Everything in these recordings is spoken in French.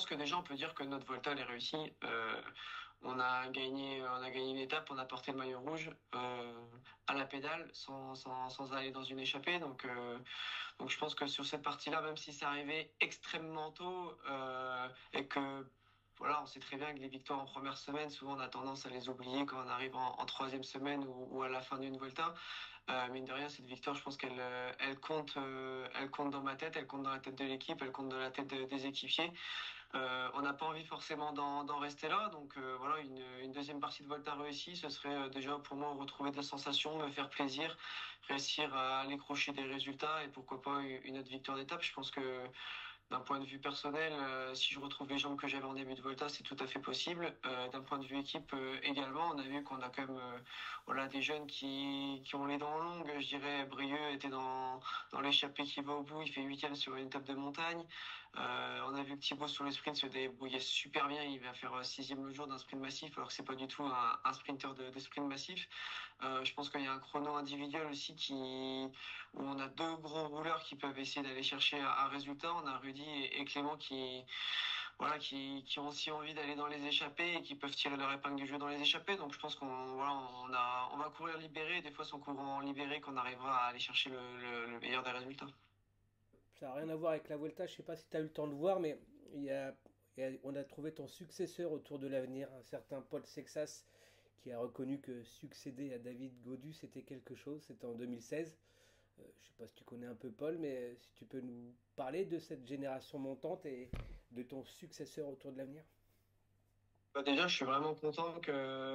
que déjà on peut dire que notre Volta elle est réussie. On a gagné une étape, on a porté le maillot rouge à la pédale sans aller dans une échappée. Donc je pense que sur cette partie-là, même si c'est arrivé extrêmement tôt et que voilà, on sait très bien que les victoires en première semaine, souvent on a tendance à les oublier quand on arrive en troisième semaine ou à la fin d'une Volta. Mine de rien, cette victoire, je pense elle compte dans ma tête, elle compte dans la tête de l'équipe, elle compte dans la tête des équipiers. On n'a pas envie forcément d'en rester là, donc voilà, une deuxième partie de Volta réussie, ce serait déjà pour moi retrouver de la sensation, me faire plaisir, réussir à aller crocher des résultats et pourquoi pas une autre victoire d'étape. Je pense que d'un point de vue personnel, si je retrouve les jambes que j'avais en début de Volta, c'est tout à fait possible. D'un point de vue équipe également, on a vu qu'on a quand même voilà des jeunes qui ont les dents longues. Je dirais Brieux était dans l'échappée qui va au bout, il fait huitième sur une étape de montagne. On a vu que Thibaut sur le sprint se débrouillait super bien, il va faire sixième le jour d'un sprint massif, alors que c'est pas du tout un sprinter de sprint massif. Je pense qu'il y a un chrono individuel aussi où on a deux gros rouleurs qui peuvent essayer d'aller chercher un résultat. On a Rudy et Clément qui ont aussi envie d'aller dans les échappées et qui peuvent tirer leur épingle du jeu dans les échappées. Donc je pense on va courir libéré. Des fois, c'est en courant libéré qu'on arrivera à aller chercher le meilleur des résultats. Ça n'a rien à voir avec la Volta, je sais pas si tu as eu le temps de voir, mais on a trouvé ton successeur autour de l'avenir, un certain Paul Sexas, qui a reconnu que succéder à David Gaudu, c'était quelque chose, c'était en 2016. Je sais pas si tu connais un peu Paul, mais si tu peux nous parler de cette génération montante et de ton successeur autour de l'avenir. Bah déjà, je suis vraiment content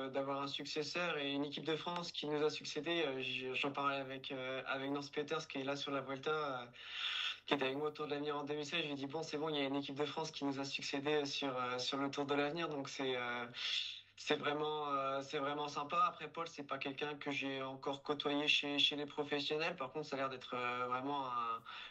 d'avoir un successeur et une équipe de France qui nous a succédé. J'en parlais avec Nance Peters qui est là sur la Volta, qui était avec moi au Tour de l'Avenir en 2016. Je lui ai dit bon, c'est bon, il y a une équipe de France qui nous a succédé sur le Tour de l'Avenir, donc c'est vraiment sympa. Après, Paul, c'est pas quelqu'un que j'ai encore côtoyé chez les professionnels. Par contre, ça a l'air d'être vraiment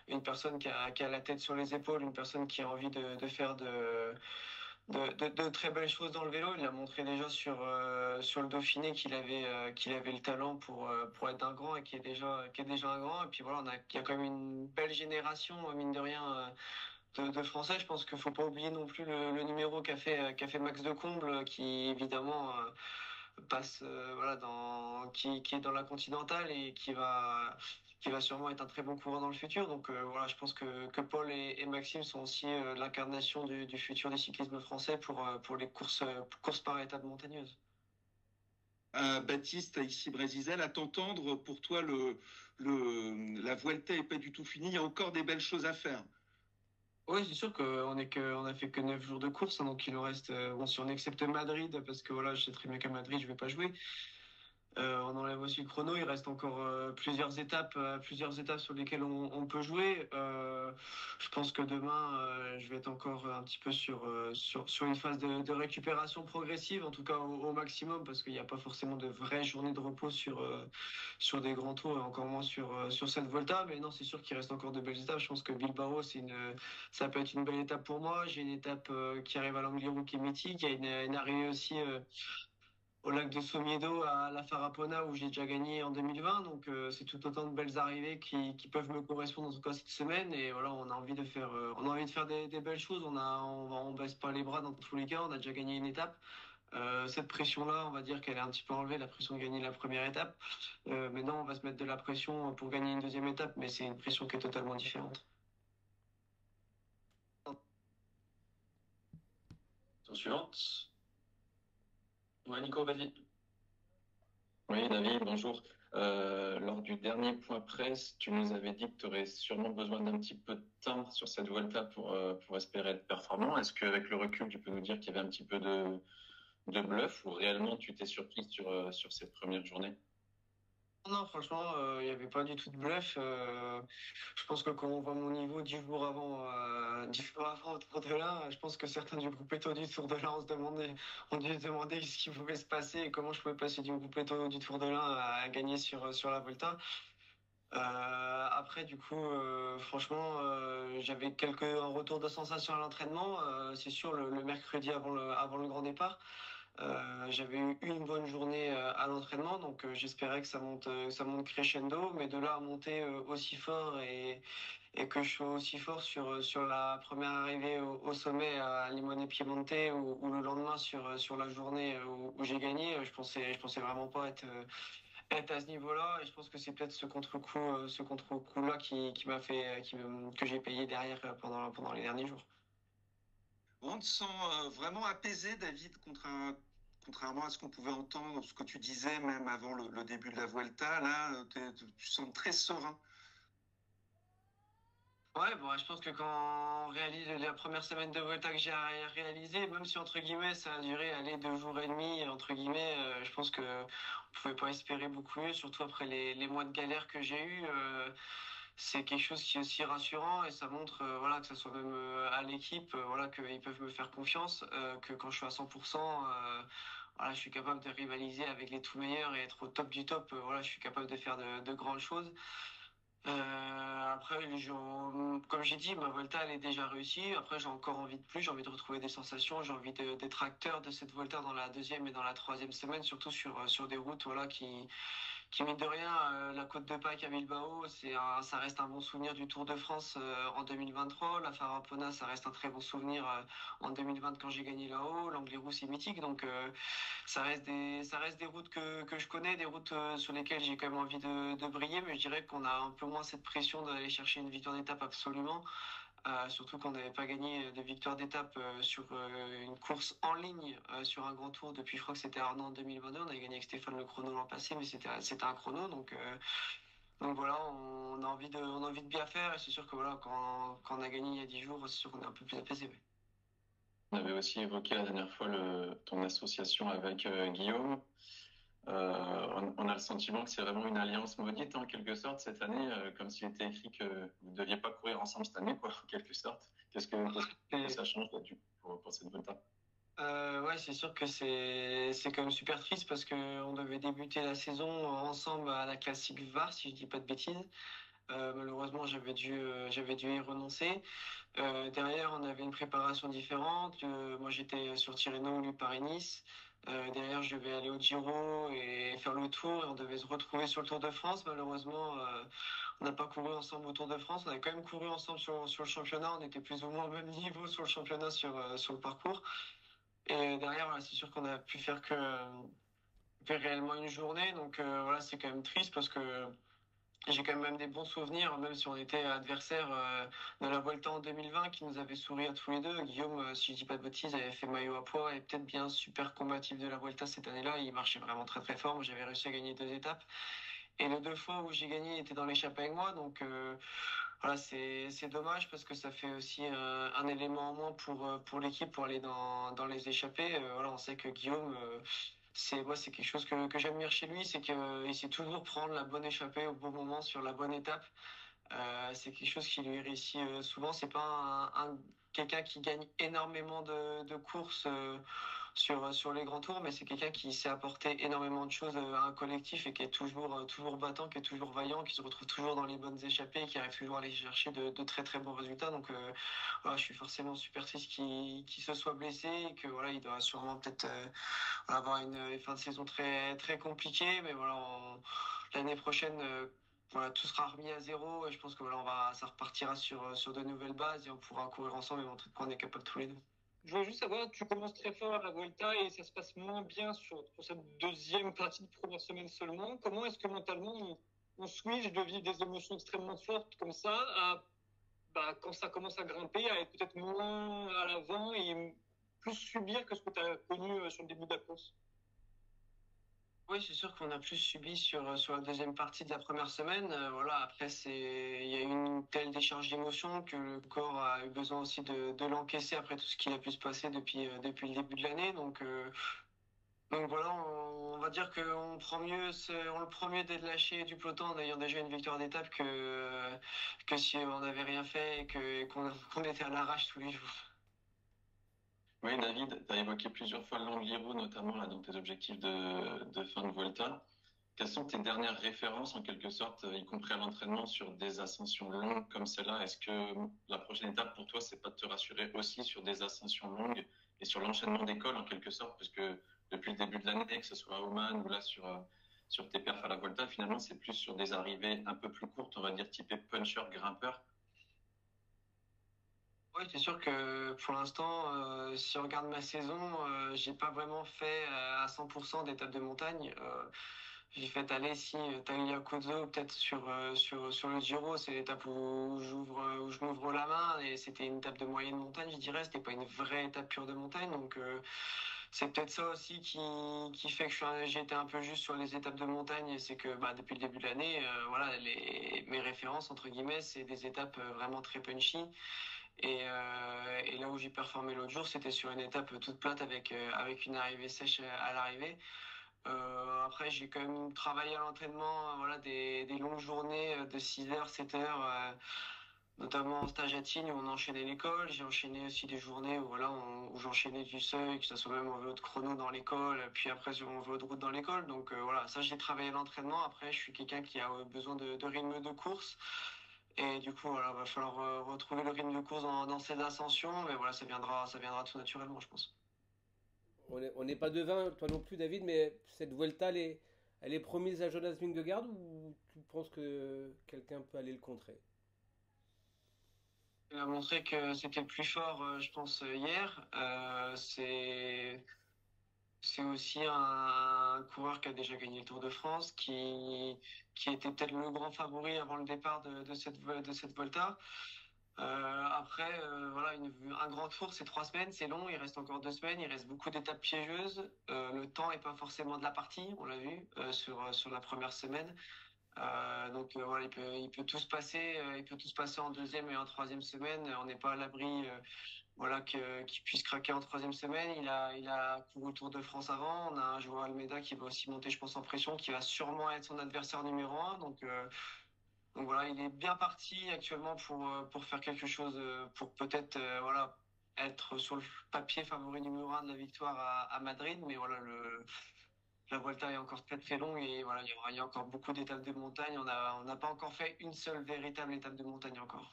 une personne qui a la tête sur les épaules, une personne qui a envie de faire de très belles choses dans le vélo. Il a montré déjà sur le Dauphiné qu'il avait le talent pour être un grand et qui est déjà un grand. Et puis voilà, il y a quand même une belle génération, mine de rien, de Français. Je pense qu'il faut pas oublier non plus le numéro qu'a fait Max Decomble, qui évidemment passe voilà qui est dans la Continentale et qui va sûrement être un très bon coureur dans le futur. Donc voilà, je pense que Paul et Maxime sont aussi l'incarnation du futur du cyclisme français pour les courses par étapes montagneuses. Baptiste, ici Brésisel, à t'entendre, pour toi, la Vuelta est pas du tout finie. Il y a encore des belles choses à faire. Oui, c'est sûr on a fait que 9 jours de course, hein, donc il nous reste bon si on accepte Madrid parce que voilà, je sais très bien qu'à Madrid je vais pas jouer. On enlève aussi le chrono. Il reste encore plusieurs étapes sur lesquelles on peut jouer. Je pense que demain, je vais être encore un petit peu sur une phase de récupération progressive, en tout cas au maximum, parce qu'il n'y a pas forcément de vraies journées de repos sur des grands tours et encore moins sur cette Volta. Mais non, c'est sûr qu'il reste encore de belles étapes. Je pense que Bilbao, ça peut être une belle étape pour moi. J'ai une étape qui arrive à l'Angliru qui est mythique. Il y a une arrivée aussi au lac de Somiedo à la Farapona où j'ai déjà gagné en 2020. Donc c'est tout autant de belles arrivées qui peuvent me correspondre en tout cas cette semaine. Et voilà, on a envie de faire des belles choses. On baisse pas les bras dans tous les cas. On a déjà gagné une étape. Cette pression-là, on va dire qu'elle est un petit peu enlevée, la pression de gagner la première étape. Maintenant, on va se mettre de la pression pour gagner une deuxième étape, mais c'est une pression qui est totalement différente. Question suivante. Ouais, Nico, vas-y. Oui, David, bonjour. Lors du dernier point presse, tu nous avais dit que tu aurais sûrement besoin d'un petit peu de temps sur cette Vuelta pour espérer être performant. Est-ce qu'avec le recul, tu peux nous dire qu'il y avait un petit peu de bluff ou réellement tu t'es surpris sur cette première journée? Non, franchement, il y avait pas du tout de bluff. Je pense que quand on voit mon niveau 10 jours avant au Tour de l'Ain, je pense que certains du groupe Eto du Tour de l'Ain ont dû se demander ce qui pouvait se passer et comment je pouvais passer du groupe Eto du Tour de l'Ain à gagner sur la Volta. Après, du coup, franchement, j'avais un retours de sensation à l'entraînement. C'est sûr, le mercredi avant le grand départ. J'avais eu une bonne journée à l'entraînement, donc j'espérais que ça monte crescendo, mais de là à monter aussi fort et que je sois aussi fort sur la première arrivée au sommet à Limone Piemonte ou le lendemain sur la journée où j'ai gagné, je pensais vraiment pas être à ce niveau-là. Et je pense que c'est peut-être ce contre-coup-là qui m'a fait, que j'ai payé derrière pendant les derniers jours. On te sent vraiment apaisé, David, contrairement à ce qu'on pouvait entendre, ce que tu disais même avant le début de la Vuelta. Là, tu sens très serein. Ouais, bon, je pense que quand on réalise la première semaine de Volta que j'ai réalisé, même si entre guillemets ça a duré aller 2 jours et demi, entre guillemets, je pense que on pouvait pas espérer beaucoup mieux, surtout après les mois de galère que j'ai eu. C'est quelque chose qui est aussi rassurant et ça montre, voilà, que ce soit même à l'équipe, voilà, qu'ils peuvent me faire confiance, que quand je suis à 100%, voilà, je suis capable de rivaliser avec les tout meilleurs et être au top du top. Voilà, je suis capable de faire de grandes choses. Après, comme j'ai dit, ma Volta, elle est déjà réussie. Après, j'ai encore envie de plus. J'ai envie de retrouver des sensations. J'ai envie d'être acteur de cette Volta dans la deuxième et dans la troisième semaine, surtout sur des routes, voilà, qui mine de rien, la Côte de Pâques à Bilbao, ça reste un bon souvenir du Tour de France en 2023. La Farapona, ça reste un très bon souvenir en 2020 quand j'ai gagné là-haut. L'Angliru, c'est mythique. Donc, ça reste des routes que je connais, des routes sur lesquelles j'ai quand même envie de briller. Mais je dirais qu'on a un peu moins cette pression d'aller chercher une victoire d'étape absolument. Surtout qu'on n'avait pas gagné de victoire d'étape sur une course en ligne sur un grand tour depuis, je crois que c'était Arnaud en 2022. On avait gagné avec Stéphane le chrono l'an passé, mais c'était un chrono. Donc voilà, on a envie de bien faire. Et c'est sûr que voilà, quand on a gagné il y a 10 jours, c'est sûr qu'on est un peu plus apaisé. Ouais. On avait aussi évoqué la dernière fois ton association avec Guillaume. On a le sentiment que c'est vraiment une alliance maudite en quelque sorte cette année, comme s'il était écrit que vous ne deviez pas courir ensemble cette année, quoi, en quelque sorte. Qu'est-ce que ça change là, pour cette Volta? Ouais, c'est sûr que c'est quand même super triste parce que on devait débuter la saison ensemble à la classique VAR, si je dis pas de bêtises. Malheureusement, j'avais dû y renoncer. Derrière, on avait une préparation différente. Moi, j'étais sur Tirreno, lui Paris-Nice. Derrière, je devais aller au Giro et faire le Tour. Et on devait se retrouver sur le Tour de France. Malheureusement, on n'a pas couru ensemble au Tour de France. On a quand même couru ensemble sur le championnat. On était plus ou moins au même niveau sur le championnat, sur le parcours. Et derrière, voilà, c'est sûr qu'on a pu faire réellement une journée. Donc voilà, c'est quand même triste parce que j'ai quand même des bons souvenirs, même si on était adversaires de la Volta en 2020 qui nous avait souri à tous les deux. Guillaume, si je dis pas de bêtises, avait fait maillot à pois et peut-être bien super combatif de la Volta cette année-là. Il marchait vraiment très très fort. Moi, j'avais réussi à gagner 2 étapes. Et les 2 fois où j'ai gagné, il était dans l'échappée avec moi. Donc voilà, c'est dommage parce que ça fait aussi un élément en moins pour l'équipe pour aller dans les échappées. Voilà, on sait que Guillaume, c'est quelque chose que j'admire chez lui, c'est qu'il sait toujours prendre la bonne échappée au bon moment sur la bonne étape. C'est quelque chose qui lui réussit souvent. C'est pas quelqu'un qui gagne énormément de courses sur les grands tours, mais c'est quelqu'un qui sait apporter énormément de choses à un collectif et qui est toujours battant, qui est toujours vaillant, qui se retrouve toujours dans les bonnes échappées, qui arrive toujours à aller chercher de très très bons résultats. Donc voilà, je suis forcément super triste qu'il se soit blessé et que voilà, il doit sûrement peut-être avoir une fin de saison très très compliquée, mais voilà, l'année prochaine. Voilà, tout sera remis à zéro et je pense que voilà, ça repartira sur de nouvelles bases et on pourra courir ensemble et montrer de quoi on est capable tous les deux. Je voulais juste savoir, tu commences très fort à la Volta et ça se passe moins bien sur cette deuxième partie de première semaine seulement. Comment est-ce que mentalement on switch de vivre des émotions extrêmement fortes comme ça à quand ça commence à grimper, à être peut-être moins à l'avant et plus subir que ce que tu as connu sur le début de la course? Oui, c'est sûr qu'on a plus subi sur la deuxième partie de la première semaine. Voilà, après, il y a eu une telle décharge d'émotions que le corps a eu besoin aussi de l'encaisser après tout ce qu'il a pu se passer depuis le début de l'année. Donc voilà, on va dire on le prend mieux d'être lâché du peloton en ayant déjà une victoire d'étape que si on n'avait rien fait qu'on était à l'arrache tous les jours. Oui, David, tu as évoqué plusieurs fois l'Angliru, notamment là, dans tes objectifs de fin de Volta. Quelles sont tes dernières références, en quelque sorte, y compris à l'entraînement, sur des ascensions longues comme celle-là? Est-ce que la prochaine étape pour toi, c'est pas de te rassurer aussi sur des ascensions longues et sur l'enchaînement d'écoles, en quelque sorte, parce que depuis le début de l'année, que ce soit à Oman ou là sur tes perfs à la Volta, finalement, c'est plus sur des arrivées un peu plus courtes, on va dire typé puncher, grimpeur. Oui, c'est sûr que pour l'instant, si on regarde ma saison, j'ai pas vraiment fait à 100% d'étapes de montagne. J'ai fait aller si Tagliacozzo peut-être sur le Giro, c'est l'étape où je m'ouvre la main et c'était une étape de moyenne montagne, je dirais, c'était pas une vraie étape pure de montagne, donc c'est peut-être ça aussi qui fait que j'ai été un peu juste sur les étapes de montagne, c'est que bah, depuis le début de l'année, voilà, mes références entre guillemets, c'est des étapes vraiment très punchy. Et là où j'ai performé l'autre jour, c'était sur une étape toute plate avec une arrivée sèche à l'arrivée. Après, j'ai quand même travaillé à l'entraînement, voilà, des longues journées de 6 heures, 7 heures, notamment en stage à Tignes où on enchaînait l'école. J'ai enchaîné aussi des journées où, voilà, où j'enchaînais du seuil, que ce soit même en vélo de chrono dans l'école, puis après sur mon vélo de route dans l'école. Donc voilà, ça j'ai travaillé à l'entraînement. Après, je suis quelqu'un qui a besoin de rythme de course. Et du coup, voilà, va falloir retrouver le rythme de course dans ces ascensions. Mais voilà, ça viendra tout naturellement, je pense. On n'est pas devin, toi non plus, David, mais cette Vuelta, elle est promise à Jonas Vingegaard ou tu penses que quelqu'un peut aller le contrer? Il a montré que c'était le plus fort, je pense, hier. C'est aussi un coureur qui a déjà gagné le Tour de France, qui était peut-être le grand favori avant le départ de cette Volta. Après, voilà, un grand tour, c'est 3 semaines, c'est long, il reste encore 2 semaines, il reste beaucoup d'étapes piégeuses. Le temps est pas forcément de la partie, on l'a vu sur la première semaine. Donc voilà, il peut tout se passer, il peut tout se passer en deuxième et en troisième semaine. On n'est pas à l'abri, voilà, qu'il puisse craquer en troisième semaine. Il a couru le Tour de France avant. On a un joueur Almeida qui va aussi monter, je pense, en pression, qui va sûrement être son adversaire numéro un. Donc voilà, il est bien parti actuellement pour faire quelque chose, pour peut-être voilà, être sur le papier favori numéro un de la victoire à Madrid. Mais voilà, la Volta est encore très très longue et voilà, il y a encore beaucoup d'étapes de montagne. On n'a pas encore fait une seule véritable étape de montagne encore.